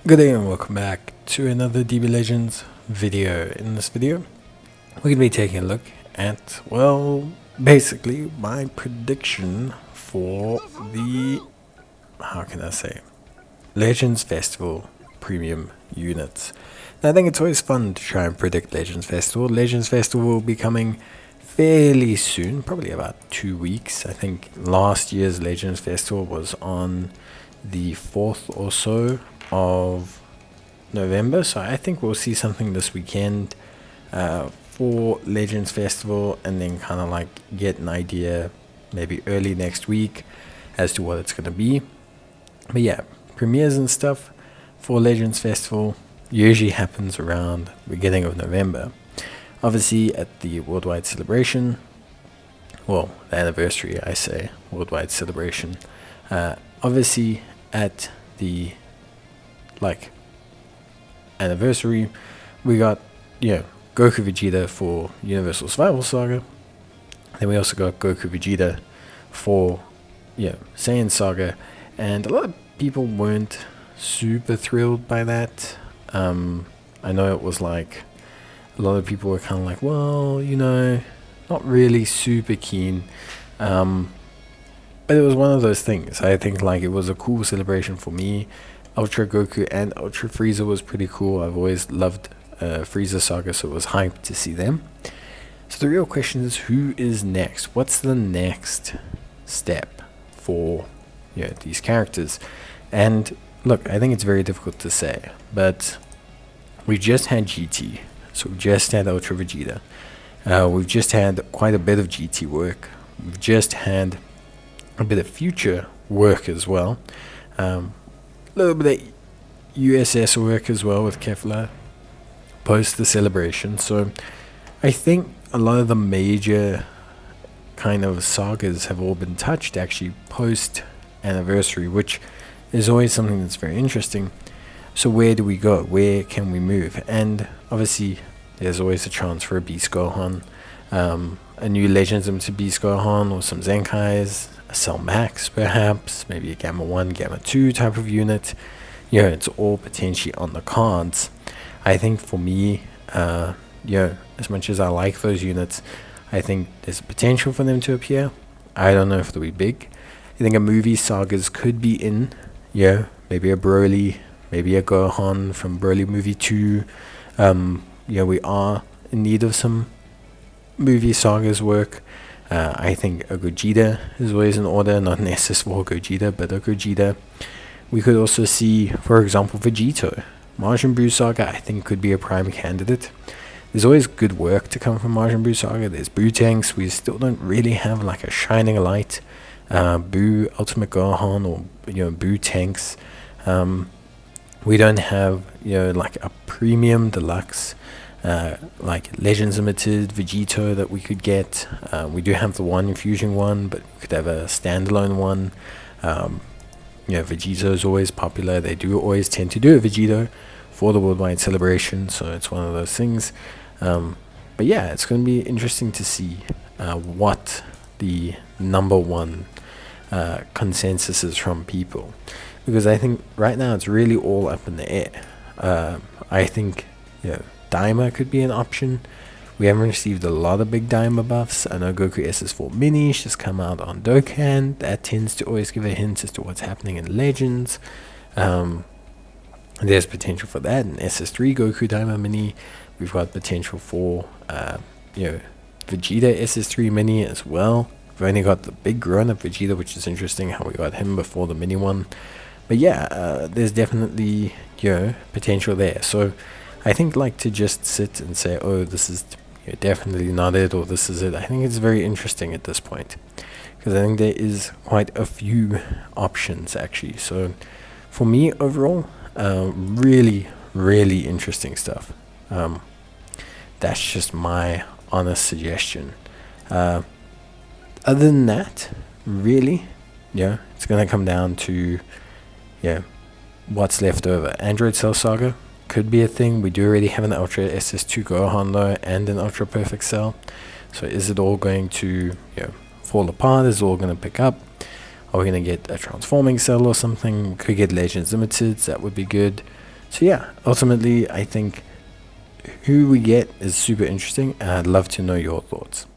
Good day and welcome back to another DB Legends video. In this video, we're going to be taking a look at, well, basically my prediction for the, how can I say, Legends Festival premium units. Now, I think it's always fun to try and predict Legends Festival. Legends Festival will be coming fairly soon, probably about 2 weeks. I think last year's Legends Festival was on the 4th or so of November, so I think we'll see something this weekend for Legends Festival, and then kind of like get an idea maybe early next week as to what it's going to be. But yeah, premieres and stuff for Legends Festival usually happens around beginning of November. Obviously at the worldwide celebration, well, the anniversary, I say, worldwide celebration, obviously at the anniversary, we got Goku Vegeta for Universal Survival Saga. Then we also got Goku Vegeta for Saiyan Saga, and a lot of people weren't super thrilled by that. I know it was like a lot of people were kind of like, well, not really super keen. But it was one of those things. I think like it was a cool celebration for me. Ultra Goku and Ultra Frieza was pretty cool. I've always loved Frieza Saga, so it was hyped to see them. So the real question is, who is next? What's the next step for these characters? And look, I think it's very difficult to say, but we just had GT, so we just had Ultra Vegeta. We've just had quite a bit of GT work. We've just had a bit of future work as well. A little bit of USS work as well with Kefla post the celebration. So I think a lot of the major kind of sagas have all been touched actually post anniversary, which is always something that's very interesting. So where do we go? Where can we move? And obviously there's always a chance for a Beast Gohan, a new Legends into Beast Gohan, or some Zenkais, a Cell Max perhaps, maybe a Gamma 1, Gamma 2 type of unit. It's all potentially on the cards. I think for me, as much as I like those units, I think there's potential for them to appear. I don't know if they'll be big. I think a movie sagas could be in, maybe a Broly, maybe a Gohan from Broly movie 2. We are in need of some movie sagas work. I think a Gogeta is always in order, not an SS4 Gogeta, but a Gogeta. We could also see, for example, Vegito. Majin Buu Saga, I think, could be a prime candidate. There's always good work to come from Majin Buu Saga. There's Buu Tanks. We still don't really have like a shining light Buu Ultimate Gohan or Buu Tanks. We don't have like a premium deluxe like Legends Limited Vegito that we could get. We do have the One Fusion one, but we could have a standalone one. Vegito is always popular. They do always tend to do a Vegito for the worldwide celebration, so it's one of those things. But yeah, it's going to be interesting to see what the number one consensus is from people, because I think right now it's really all up in the air. I think Daima could be an option. We haven't received a lot of big Daima buffs. I know Goku SS4 Mini's just come out on Dokkan. That tends to always give a hint as to what's happening in Legends. There's potential for that. In SS3 Goku Daima Mini, we've got potential for Vegeta SS3 Mini as well. We've only got the big grown-up Vegeta, which is interesting how we got him before the mini one. But yeah, there's definitely potential there. So I think like to just sit and say, oh, this is definitely not it, or this is it, I think it's very interesting at this point, because I think there is quite a few options actually. So for me overall, really, really interesting stuff. That's just my honest suggestion. Other than that, really, it's going to come down to what's left over. Android Cell Saga could be a thing. We do already have an Ultra SS2 Gohan though, and an Ultra Perfect Cell. So is it all going to fall apart? Is it all going to pick up? Are we going to get a transforming cell or something? Could get Legends Limited, that would be good. So yeah, ultimately, I think who we get is super interesting, and I'd love to know your thoughts.